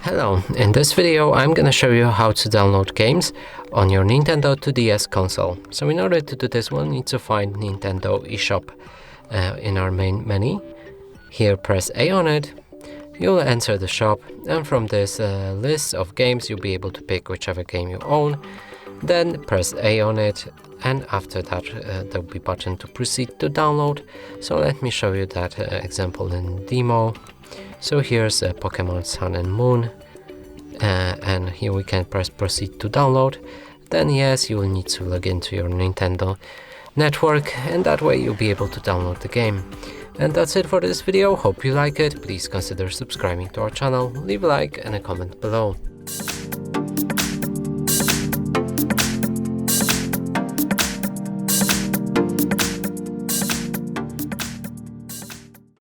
Hello, in this video I'm gonna show you how to download games on your Nintendo 2DS console. So in order to do this, we'll need to find Nintendo eShop in our main menu. Here press A on it, you'll enter the shop, and from this list of games you'll be able to pick whichever game you own. Then press A on it, and after that there'll be a button to proceed to download. So let me show you that example in demo. So here's Pokemon Sun and Moon, and here we can press proceed to download. Then yes, you will need to log into your Nintendo network, and that way you'll be able to download the game. And that's it for this video. Hope you like it. Please consider subscribing to our channel, leave a like and a comment below.